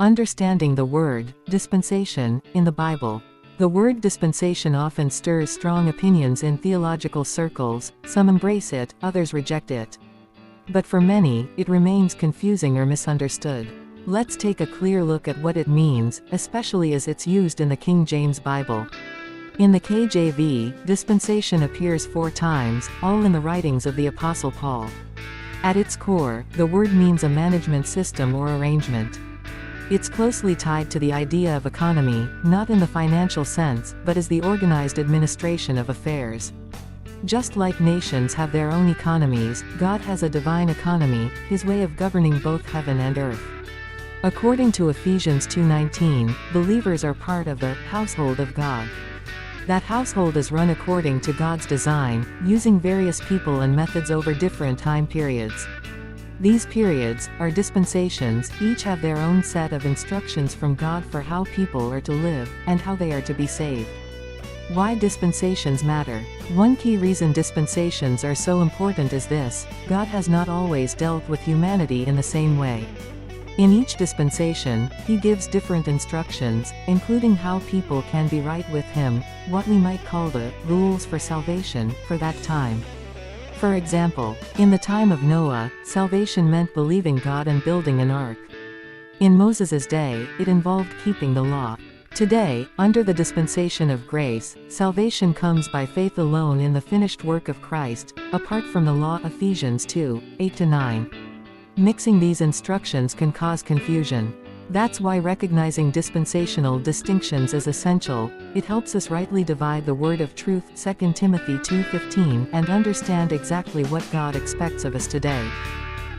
Understanding the word dispensation in the Bible. The word dispensation often stirs strong opinions in theological circles. Some embrace it, others reject it. But for many, it remains confusing or misunderstood. Let's take a clear look at what it means, especially as it's used in the King James Bible. In the KJV, dispensation appears 4 times, all in the writings of the Apostle Paul. At its core, the word means a management system or arrangement. It's closely tied to the idea of economy, not in the financial sense, but as the organized administration of affairs. Just like nations have their own economies, God has a divine economy, his way of governing both heaven and earth. According to Ephesians 2:19, believers are part of the household of God. That household is run according to God's design, using various people and methods over different time periods. These periods, or dispensations, each have their own set of instructions from God for how people are to live, and how they are to be saved. Why dispensations matter. One key reason dispensations are so important is this: God has not always dealt with humanity in the same way. In each dispensation, he gives different instructions, including how people can be right with him, what we might call the rules for salvation, for that time. For example, in the time of Noah, salvation meant believing God and building an ark. In Moses' day, it involved keeping the law. Today, under the dispensation of grace, salvation comes by faith alone in the finished work of Christ, apart from the law. Ephesians 2:8-9. Mixing these instructions can cause confusion. That's why recognizing dispensational distinctions is essential. It helps us rightly divide the word of truth, 2 Timothy 2:15, and understand exactly what God expects of us today.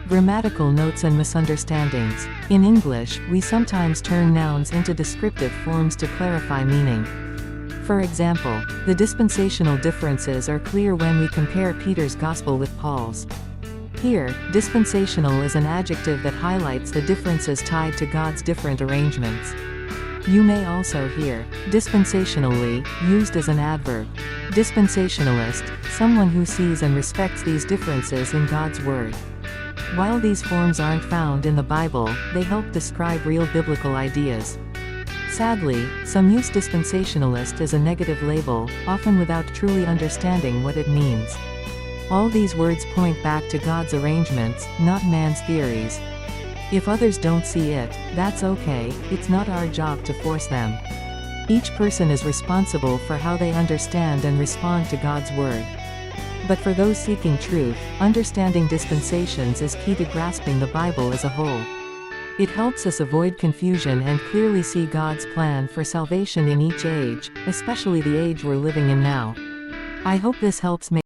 Grammatical notes and misunderstandings. In English, we sometimes turn nouns into descriptive forms to clarify meaning. For example, the dispensational differences are clear when we compare Peter's gospel with Paul's. Here, dispensational is an adjective that highlights the differences tied to God's different arrangements. You may also hear dispensationally used as an adverb. Dispensationalist, someone who sees and respects these differences in God's word. While these forms aren't found in the Bible, they help describe real biblical ideas. Sadly, some use dispensationalist as a negative label, often without truly understanding what it means. All these words point back to God's arrangements, not man's theories. If others don't see it, that's okay, it's not our job to force them. Each person is responsible for how they understand and respond to God's word. But for those seeking truth, understanding dispensations is key to grasping the Bible as a whole. It helps us avoid confusion and clearly see God's plan for salvation in each age, especially the age we're living in now. I hope this helps make